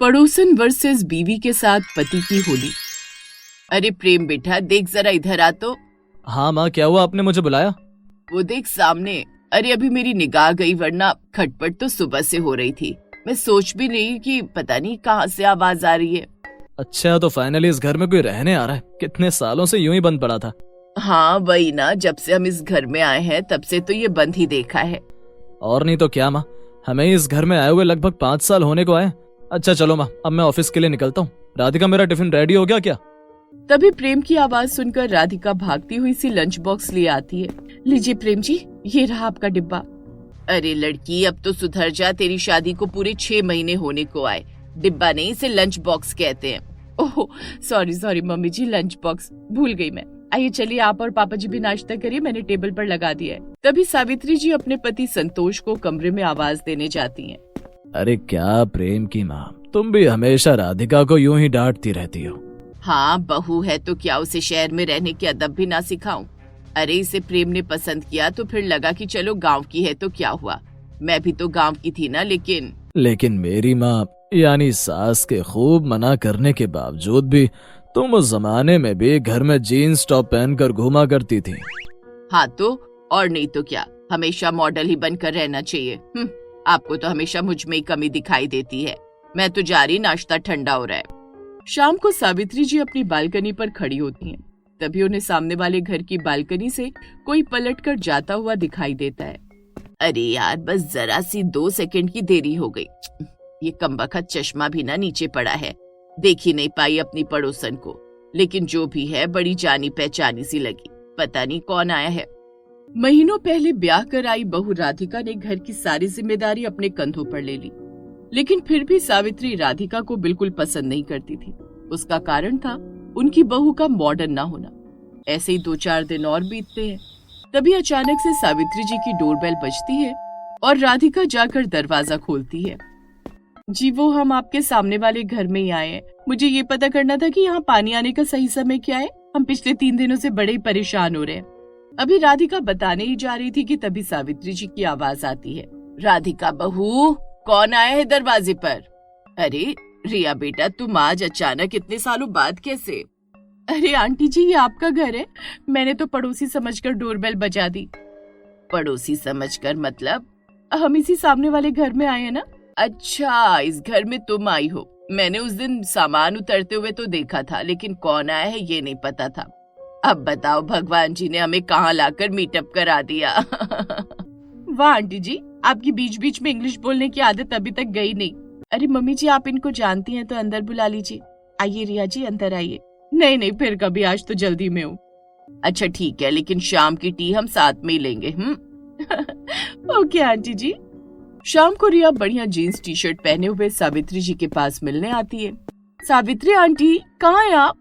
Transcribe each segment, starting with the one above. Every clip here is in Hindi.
पड़ोसन वर्सेस बीवी के साथ पति की होली। अरे प्रेम बेटा, देख जरा इधर आ तो। हाँ माँ, क्या हुआ, आपने मुझे बुलाया? वो देख सामने। अरे अभी मेरी निगाह गई, वरना खटपट तो सुबह से हो रही थी। मैं सोच भी रही कि पता नहीं कहाँ से आवाज आ रही है। अच्छा, तो फाइनली इस घर में कोई रहने आ रहा है। कितने सालों से यूं ही बंद पड़ा था। हाँ वही ना, जब से हम इस घर में आए हैं तब से तो ये बंद ही देखा है। और नहीं तो क्या माँ, हमें इस घर में आए हुए लगभग 5 साल होने को आए। अच्छा चलो माँ, अब मैं ऑफिस के लिए निकलता हूँ। राधिका, मेरा टिफिन रेडी हो गया क्या? तभी प्रेम की आवाज सुनकर राधिका भागती हुई सी लंच बॉक्स ले आती है। लीजिए प्रेम जी, ये रहा आपका डिब्बा। अरे लड़की, अब तो सुधर जा, तेरी शादी को पूरे 6 महीने होने को आए। डिब्बा नहीं, इसे लंच बॉक्स कहते हैं। ओह सॉरी मम्मी जी, लंच बॉक्स भूल गई मैं। आइए चलिए, आप और पापा जी भी नाश्ता करिए, मैंने टेबल पर लगा दिया है। तभी सावित्री जी अपने पति संतोष को कमरे में आवाज देने जाती हैं। अरे क्या प्रेम की माँ, तुम भी हमेशा राधिका को यूं ही डांटती रहती हो। हाँ, बहू है तो क्या उसे शहर में रहने के अदब भी ना सिखाऊं? अरे इसे प्रेम ने पसंद किया तो फिर लगा कि चलो गांव की है तो क्या हुआ। मैं भी तो गांव की थी ना। लेकिन मेरी माँ यानी सास के खूब मना करने के बावजूद भी तुम उस जमाने में भी घर में जीन्स टॉप पहनकर घूमा करती थी। हाँ तो और नहीं तो क्या, हमेशा मॉडल ही बनकर रहना चाहिए। आपको तो हमेशा मुझ में ही कमी दिखाई देती है। मैं तो जा रही, नाश्ता ठंडा हो रहा है। शाम को सावित्री जी अपनी बालकनी पर खड़ी होती हैं। तभी उन्हें सामने वाले घर की बालकनी से कोई पलटकर जाता हुआ दिखाई देता है। अरे यार, बस जरा सी 2 सेकंड की देरी हो गई। ये कमबख्त चश्मा भी ना नीचे पड़ा है, देख ही नहीं पाई अपनी पड़ोसन को। लेकिन जो भी है, बड़ी जानी पहचानी सी लगी। पता नहीं कौन आया है। महीनों पहले ब्याह कर आई बहू राधिका ने घर की सारी जिम्मेदारी अपने कंधों पर ले ली। लेकिन फिर भी सावित्री राधिका को बिल्कुल पसंद नहीं करती थी। उसका कारण था उनकी बहू का मॉडर्न ना होना। ऐसे ही 2-4 दिन और बीतते हैं। तभी अचानक से सावित्री जी की डोरबेल बजती है और राधिका जाकर दरवाजा खोलती है। जी, वो हम आपके सामने वाले घर में ही आए हैं। मुझे ये पता करना था कि यहाँ पानी आने का सही समय क्या है। हम पिछले 3 दिनों से बड़े ही परेशान हो रहे हैं। अभी राधिका बताने ही जा रही थी कि तभी सावित्री जी की आवाज आती है। राधिका बहू, कौन आया है दरवाजे पर? अरे रिया बेटा, तुम आज अचानक इतने सालों बाद कैसे? अरे आंटी जी, ये आपका घर है। मैंने तो पड़ोसी समझकर डोरबेल बजा दी। पड़ोसी समझकर मतलब? हम इसी सामने वाले घर में आए हैं ना। अच्छा, इस घर में तुम आई हो। मैंने उस दिन सामान उतरते हुए तो देखा था, लेकिन कौन आया है ये नहीं पता था। अब बताओ, भगवान जी ने हमें कहाँ लाकर मीटअप करा दिया। वाह आंटी जी, आपकी बीच बीच में इंग्लिश बोलने की आदत अभी तक गई नहीं। अरे मम्मी जी, आप इनको जानती हैं तो अंदर बुला लीजिए। आइए रिया जी, अंदर आइए। नहीं, फिर कभी, आज तो जल्दी में हूँ। अच्छा ठीक है, लेकिन शाम की टी हम साथ में ही लेंगे। ओके आंटी जी। शाम को रिया बढ़िया जीन्स टी शर्ट पहने हुए सावित्री जी के पास मिलने आती है। सावित्री आंटी, कहाँ हैं आप?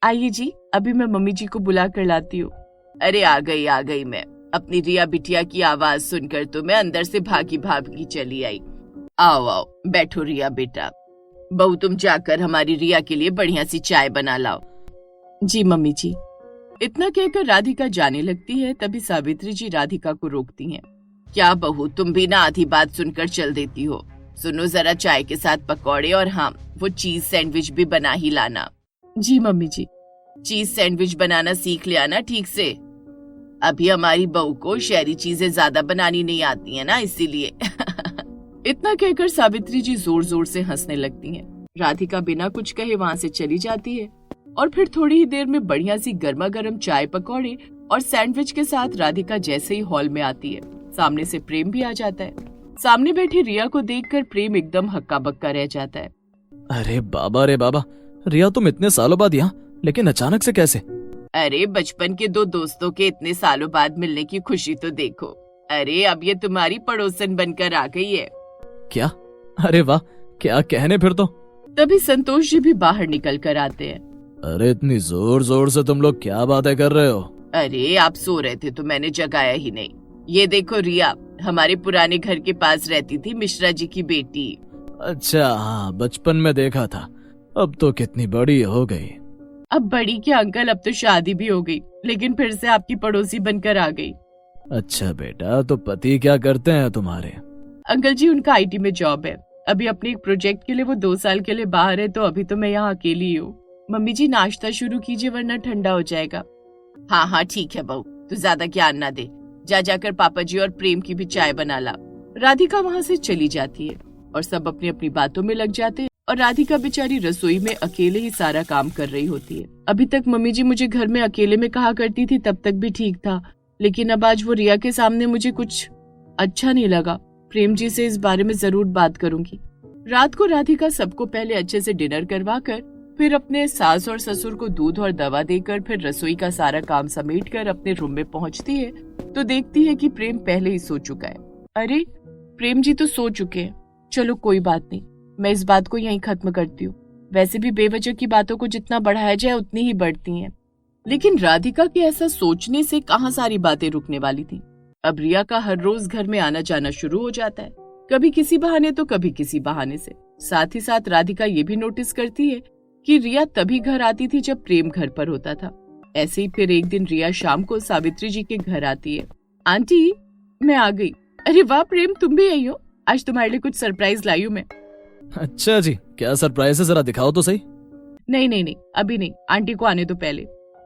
आइए जी, अभी मैं मम्मी जी को बुला कर लाती हूँ। अरे आ गई मैं। अपनी रिया बिटिया की आवाज सुनकर तो मैं अंदर से भागी चली आई। आओ बैठो रिया बेटा। बहू, तुम जाकर हमारी रिया के लिए बढ़िया सी चाय बना लाओ। जी मम्मी जी। इतना कहकर राधिका जाने लगती है। तभी सावित्री जी राधिका को रोकती हैं। क्या बहू, तुम भी ना आधी बात सुनकर चल देती हो। सुनो जरा, चाय के साथ पकौड़े और हाँ, वो चीज सैंडविच भी बना ही लाना। जी मम्मी जी। चीज सैंडविच बनाना सीख ले आना ठीक से। अभी हमारी बहू को शहरी चीजें ज्यादा बनानी नहीं आती है ना, इसीलिए। इतना कहकर सावित्री जी जोर जोर से हंसने लगती हैं। राधिका बिना कुछ कहे वहाँ से चली जाती है और फिर थोड़ी ही देर में बढ़िया सी गर्मा गर्म चाय, पकौड़े और सैंडविच के साथ राधिका जैसे ही हॉल में आती है, सामने से प्रेम भी आ जाता है। सामने बैठी रिया को देखकर प्रेम एकदम हक्का बक्का रह जाता है। अरे बाबा रे बाबा, रिया तुम इतने सालों बाद यहाँ, लेकिन अचानक से कैसे? अरे बचपन के 2 दोस्तों के इतने सालों बाद मिलने की खुशी तो देखो। अरे अब ये तुम्हारी पड़ोसन बनकर आ गई है। क्या? अरे वाह, क्या कहने फिर तो। तभी संतोष जी भी बाहर निकल कर आते हैं। अरे इतनी जोर जोर से तुम लोग क्या बातें कर रहे हो? अरे आप सो रहे थे तो मैंने जगाया ही नहीं। ये देखो रिया, हमारे पुराने घर के पास रहती थी मिश्रा जी की बेटी। अच्छा हाँ, बचपन में देखा था। अब तो कितनी बड़ी हो गई। अब बड़ी क्या अंकल, अब तो शादी भी हो गई, लेकिन फिर से आपकी पड़ोसी बनकर आ गई। अच्छा बेटा, तो पति क्या करते हैं तुम्हारे? अंकल जी, उनका IT में जॉब है। अभी अपने एक प्रोजेक्ट के लिए वो 2 साल के लिए बाहर है, तो अभी तो मैं यहाँ अकेली हूँ। मम्मी जी नाश्ता शुरू कीजिए वरना ठंडा हो जाएगा। हाँ हाँ ठीक है बहू, तू ज्यादा ज्ञान ना दे, जा जाकर पापा जी और प्रेम की भी चाय बना ला। राधिका वहाँ से चली जाती है और सब अपनी अपनी बातों में लग जाते हैं और राधिका बेचारी रसोई में अकेले ही सारा काम कर रही होती है। अभी तक मम्मी जी मुझे घर में अकेले में कहा करती थी, तब तक भी ठीक था, लेकिन अब आज वो रिया के सामने मुझे कुछ अच्छा नहीं लगा। प्रेम जी से इस बारे में जरूर बात करूंगी। रात को राधिका सबको पहले अच्छे से डिनर करवा कर, फिर अपने सास और ससुर को दूध और दवा देकर, फिर रसोई का सारा काम समेट कर अपने रूम में पहुंचती है तो देखती है कि प्रेम पहले ही सो चुका है। अरे प्रेम जी तो सो चुके हैं, चलो कोई बात नहीं, मैं इस बात को यहीं खत्म करती हूँ। वैसे भी बेवजह की बातों को जितना बढ़ाया जाए उतनी ही बढ़ती हैं। लेकिन राधिका के ऐसा सोचने से कहाँ सारी बातें रुकने वाली थी। अब रिया का हर रोज घर में आना जाना शुरू हो जाता है, कभी किसी बहाने तो कभी किसी बहाने से। साथ ही साथ राधिका ये भी नोटिस करती है कि रिया तभी घर आती थी जब प्रेम घर पर होता था। ऐसे ही फिर एक दिन रिया शाम को सावित्री जी के घर आती है। आंटी मैं आ गई। अरे वाह प्रेम, तुम भी आई हो, आज तुम्हारे लिए कुछ सरप्राइज लाई हूँ मैं। अच्छा जी, क्या सरप्राइज है, जरा दिखाओ तो सही। नहीं नहीं नहीं, अभी नहीं, आंटी को आने दो पहले।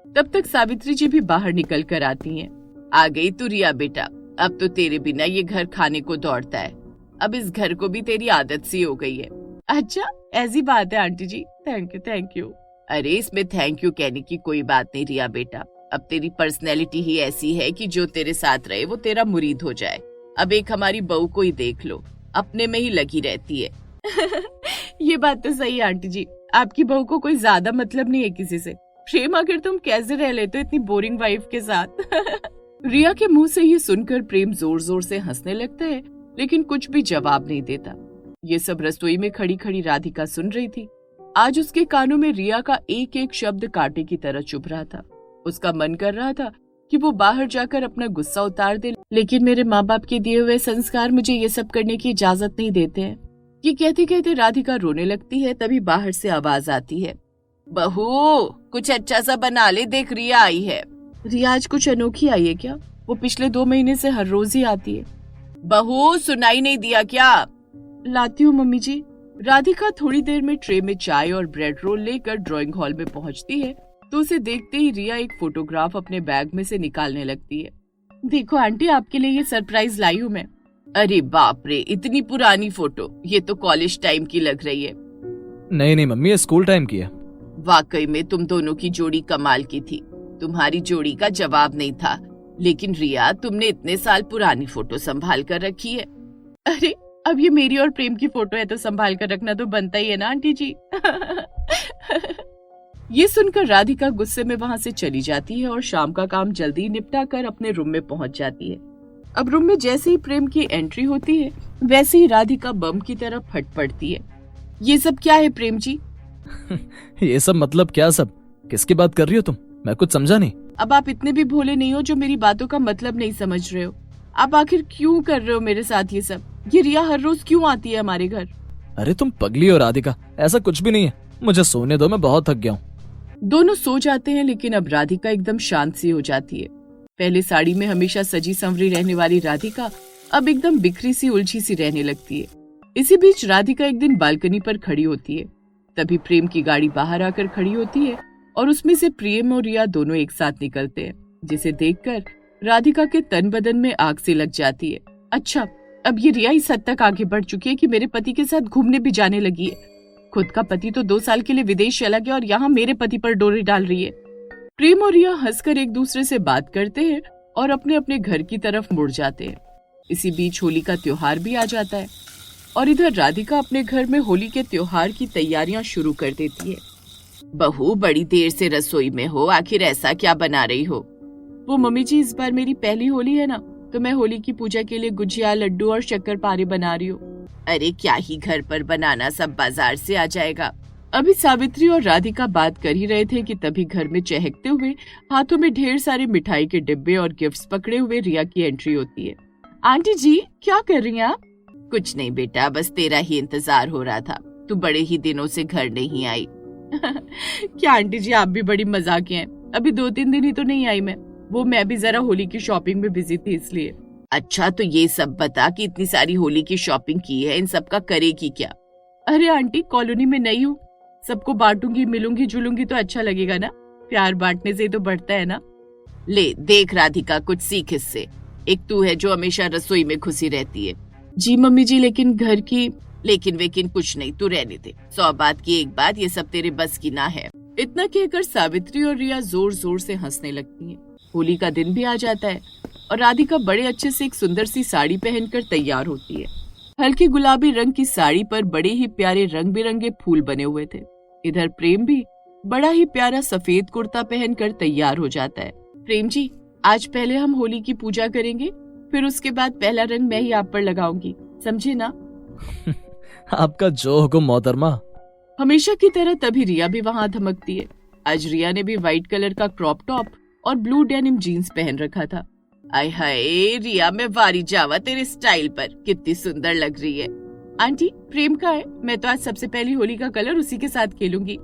तब तक सावित्री जी भी बाहर निकल कर आती हैं। आ गई तू रिया बेटा, अब तो तेरे बिना ये घर खाने को दौड़ता है। अब इस घर को भी तेरी आदत सी हो गई है। अच्छा ऐसी बात है आंटी जी, थैंक यू थैंक यू। अरे इसमें थैंक यू कहने की कोई बात नहीं रिया बेटा, अब तेरी पर्सनैलिटी ही ऐसी है कि जो तेरे साथ रहे वो तेरा मुरीद हो जाए। अब एक हमारी बहू को ही देख लो, अपने में ही लगी रहती है। ये बात तो सही है आंटी जी, आपकी बहू को कोई ज्यादा मतलब नहीं है किसी से। प्रेम आखिर तुम कैसे रह लेते हो इतनी बोरिंग वाइफ के साथ। रिया के मुंह से ये सुनकर प्रेम जोर जोर से हंसने लगता है, लेकिन कुछ भी जवाब नहीं देता। ये सब रसोई में खड़ी खड़ी राधिका सुन रही थी। आज उसके कानों में रिया का एक एक शब्द कांटे की तरह चुभ रहा था। उसका मन कर रहा था कि वो बाहर जाकर अपना गुस्सा उतार दे, लेकिन मेरे माँ बाप के दिए हुए संस्कार मुझे ये सब करने की इजाजत नहीं देते हैं। ये कहते कहते राधिका रोने लगती है, तभी बाहर से आवाज आती है, बहू कुछ अच्छा सा बना ले, देख रिया आई है। रिया आज कुछ अनोखी आई है क्या? वो पिछले 2 महीने से हर रोज ही आती है। बहू सुनाई नहीं दिया क्या? लाती हूँ मम्मी जी। राधिका थोड़ी देर में ट्रे में चाय और ब्रेड रोल लेकर ड्राइंग हॉल में पहुंचती है तो उसे देखते ही रिया एक फोटोग्राफ अपने बैग में से निकालने लगती है। देखो आंटी, आपके लिए ये सरप्राइज लाई हूँ मैं। अरे बाप रे, इतनी पुरानी फोटो, ये तो कॉलेज टाइम की लग रही है। नहीं नहीं मम्मी, ये स्कूल टाइम की है। वाकई में तुम दोनों की जोड़ी कमाल की थी, तुम्हारी जोड़ी का जवाब नहीं था। लेकिन रिया, तुमने इतने साल पुरानी फोटो संभाल कर रखी है। अरे अब ये मेरी और प्रेम की फोटो है तो संभाल कर रखना तो बनता ही है ना आंटी जी। ये सुनकर राधिका गुस्से में वहाँ से चली जाती है और शाम का काम जल्दी निपटा कर अपने रूम में पहुँच जाती है। अब रूम में जैसे ही प्रेम की एंट्री होती है वैसे ही राधिका बम की तरह फट पड़ती है। ये सब क्या है प्रेम जी? ये सब मतलब क्या? सब किसकी बात कर रही हो तुम? मैं कुछ समझा नहीं। अब आप इतने भी भोले नहीं हो जो मेरी बातों का मतलब नहीं समझ रहे हो। आप आखिर क्यों कर रहे हो मेरे साथ ये सब? ये रिया हर रोज क्यों आती है हमारे घर? अरे तुम पगली हो राधिका, ऐसा कुछ भी नहीं है, मुझे सोने दो, मैं बहुत थक गया हूँ। दोनों सो जाते हैं, लेकिन अब राधिका एकदम शांत सी हो जाती है। पहले साड़ी में हमेशा सजी संवरी रहने वाली राधिका अब एकदम बिखरी सी उलझी सी रहने लगती है। इसी बीच राधिका एक दिन बालकनी पर खड़ी होती है, तभी प्रेम की गाड़ी बाहर आकर खड़ी होती है और उसमें से प्रेम और रिया दोनों एक साथ निकलते हैं, जिसे देखकर राधिका के तन बदन में आग सी लग जाती है। अच्छा, अब ये रिया इस हद तक आगे बढ़ चुकी है कि मेरे पति के साथ घूमने भी जाने लगी है। खुद का पति तो 2 साल के लिए विदेश चला गया और यहाँ मेरे पति पर डोरे डाल रही है। प्रेम और रिया हंसकर एक दूसरे से बात करते हैं और अपने अपने घर की तरफ मुड़ जाते हैं। इसी बीच होली का त्योहार भी आ जाता है और इधर राधिका अपने घर में होली के त्योहार की तैयारियां शुरू कर देती है। बहू बड़ी देर से रसोई में हो, आखिर ऐसा क्या बना रही हो? वो मम्मी जी, इस बार मेरी पहली होली है ना, तो मैं होली की पूजा के लिए गुजिया, लड्डू और शक्करपारे बना रही हूँ। अरे क्या ही घर पर बनाना, सब बाजार से आ जाएगा। अभी सावित्री और राधिका बात कर ही रहे थे कि तभी घर में चहकते हुए हाथों में ढेर सारे मिठाई के डिब्बे और गिफ्ट्स पकड़े हुए रिया की एंट्री होती है। आंटी जी, क्या कर रही हैं आप? कुछ नहीं बेटा, बस तेरा ही इंतजार हो रहा था, तू बड़े ही दिनों से घर नहीं आई। क्या आंटी जी, आप भी बड़ी मजाक हैं। अभी 2-3 दिन ही तो नहीं आई मैं भी जरा होली की शॉपिंग में बिजी थी इसलिए। अच्छा तो ये सब बता कि इतनी सारी होली की शॉपिंग की है, इन सब का करेगी क्या? अरे आंटी, कॉलोनी में नई हूँ, सबको बांटूंगी, मिलूंगी जुलूंगी तो अच्छा लगेगा ना, प्यार बांटने से ही तो बढ़ता है ना। ले देख राधिका, कुछ सीख इससे। एक तू है जो हमेशा रसोई में घुसी रहती है। जी मम्मी जी, लेकिन घर की लेकिन वेकिन कुछ नहीं, तू रहने दे। 100 बात की एक बात, ये सब तेरे बस की ना है। इतना कहकर सावित्री और रिया जोर जोर से हंसने लगती हैं। होली का दिन भी आ जाता है और राधिका बड़े अच्छे से एक सुंदर सी साड़ी पहनकर तैयार होती है। हल्की गुलाबी रंग की साड़ी पर बड़े ही प्यारे रंग बिरंगे फूल बने हुए थे। इधर प्रेम भी बड़ा ही प्यारा सफेद कुर्ता पहनकर तैयार हो जाता है। प्रेम जी, आज पहले हम होली की पूजा करेंगे, फिर उसके बाद पहला रंग मैं ही आप पर लगाऊंगी, समझे ना? आपका जो हुक्म मोहतरमा। हमेशा की तरह तभी रिया भी वहाँ धमकती है। आज रिया ने भी व्हाइट कलर का क्रॉप टॉप और ब्लू डेनिम जीन्स पहन रखा था। आय हाय रिया, मैं वारी जावा तेरे स्टाइल पर, कितनी सुंदर लग रही है। आंटी, प्रेम का है, मैं तो आज सबसे पहली होली का कलर उसी के साथ खेलूंगी।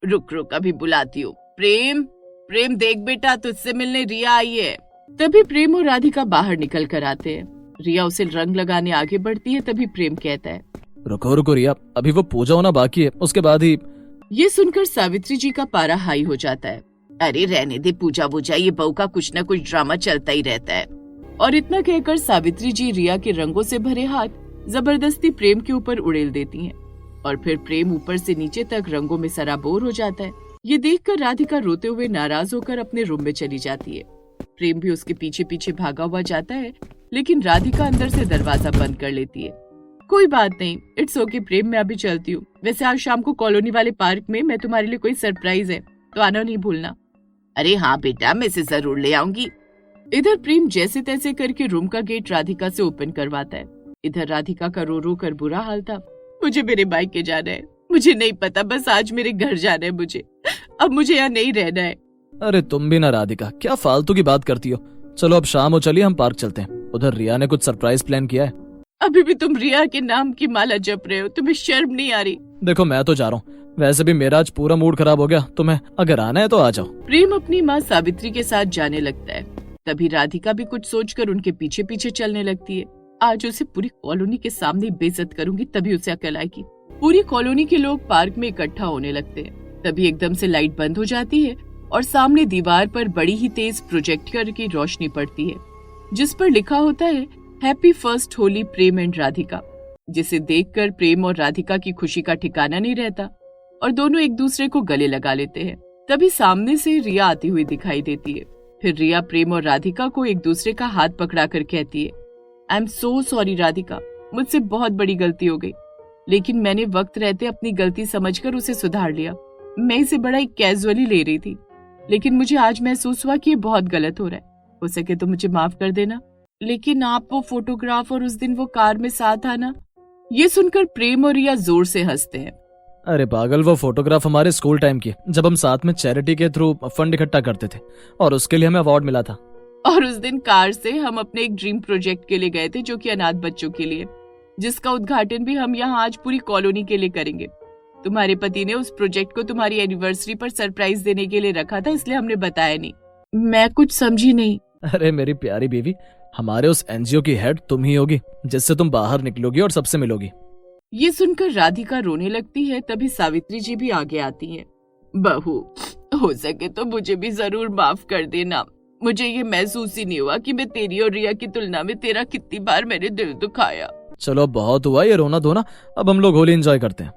रुक रुक, अभी बुलाती हूँ। प्रेम, प्रेम देख बेटा, तुझसे मिलने रिया आई है। तभी प्रेम और राधिका बाहर निकल कर आते हैं। रिया उसे रंग लगाने आगे बढ़ती है, तभी प्रेम कहता है, रुको रुको रिया, अभी वो पूजा होना बाकी है, उसके बाद ही। ये सुनकर सावित्री जी का पारा हाई हो जाता है। अरे रहने दे पूजा वूजा, ये बहू का कुछ न कुछ ड्रामा चलता ही रहता है। और इतना कहकर सावित्री जी रिया के रंगों से भरे हाथ जबरदस्ती प्रेम के ऊपर उड़ेल देती हैं और फिर प्रेम ऊपर से नीचे तक रंगों में सराबोर हो जाता है। ये देखकर राधिका रोते हुए नाराज होकर अपने रूम में चली जाती है। प्रेम भी उसके पीछे पीछे भागा हुआ जाता है, लेकिन राधिका अंदर से दरवाजा बंद कर लेती है। कोई बात नहीं, इट्स ओके प्रेम, मैं अभी चलती हूँ। वैसे आज शाम को कॉलोनी वाले पार्क में मैं तुम्हारे लिए कोई सरप्राइज है, तो आना नहीं भूलना। अरे हाँ बेटा, मैं इसे जरूर ले आऊंगी। इधर प्रेम जैसे तैसे करके रूम का गेट राधिका से ओपन करवाता है। इधर राधिका का रो रो कर बुरा हाल था। मुझे मेरे मायके जाना है, मुझे नहीं पता, बस आज मेरे घर जाना है मुझे, अब मुझे यहाँ नहीं रहना है। अरे तुम भी ना राधिका, क्या फालतू की बात करती हो। चलो अब शाम हो, चलिए हम पार्क चलते हैं। उधर रिया ने कुछ सरप्राइज प्लान किया है। अभी भी तुम रिया के नाम की माला जप रहे हो, तुम्हें शर्म नहीं आ रही? देखो मैं तो जा रहा हूँ, वैसे भी मेरा आज पूरा मूड खराब हो गया, तुम्हें अगर आना है तो आ जाओ। प्रेम अपनी माँ सावित्री के साथ जाने लगता है। तभी राधिका भी कुछ सोचकर उनके पीछे पीछे चलने लगती है। आज उसे पूरी कॉलोनी के सामने बेइज्जत करूंगी, तभी उसे अकल आएगी। पूरी कॉलोनी के लोग पार्क में इकट्ठा होने लगते हैं। तभी एकदम से लाइट बंद हो जाती है और सामने दीवार पर बड़ी ही तेज प्रोजेक्टर की रोशनी पड़ती है, जिस पर लिखा होता है happy first Holi Prem and Radhika. जिसे देखकर प्रेम और राधिका की खुशी का ठिकाना नहीं रहता और दोनों एक दूसरे को गले लगा लेते हैं। तभी सामने से रिया आती हुई दिखाई देती है। फिर रिया प्रेम और राधिका को एक दूसरे का हाथ पकड़ाकर कहती है, I am so sorry Radhika, मुझसे बहुत बड़ी गलती हो गई, लेकिन मैंने वक्त रहते अपनी गलती समझकर उसे सुधार लिया। मैं इसे बड़ा ही कैजुअली ले रही थी, लेकिन मुझे आज महसूस हुआ कि ये बहुत गलत हो रहा है। हो सके तो मुझे माफ कर देना। लेकिन आप वो फोटोग्राफ और उस दिन वो कार में साथ आना। ये सुनकर प्रेम और रिया जोर से हंसते हैं। अरे पागल, वो फोटोग्राफ हमारे स्कूल टाइम की, जब हम साथ में चैरिटी के थ्रू फंड इकट्ठा करते थे और उसके लिए हमें अवार्ड मिला था। और उस दिन कार से हम अपने एक ड्रीम प्रोजेक्ट के लिए गए थे, जो कि अनाथ बच्चों के लिए, जिसका उद्घाटन भी हम यहाँ आज पूरी कॉलोनी के लिए करेंगे। तुम्हारे पति ने उस प्रोजेक्ट को तुम्हारी एनिवर्सरी पर सरप्राइज देने के लिए रखा था, इसलिए हमने बताया नहीं। मैं कुछ समझी नहीं। अरे मेरी प्यारी बीवी, हमारे उस एनजीओ की हेड तुम ही होगी, जिससे तुम बाहर निकलोगी और सबसे मिलोगी। ये सुनकर राधिका रोने लगती है। तभी सावित्री जी भी आगे आती हैं। बहू, हो सके तो मुझे भी जरूर माफ कर देना। मुझे ये महसूस ही नहीं हुआ कि मैं तेरी और रिया की तुलना में तेरा कितनी बार मैंने दिल दुखाया। चलो बहुत हुआ ये रोना धोना, अब हम लोग होली एंजॉय करते हैं।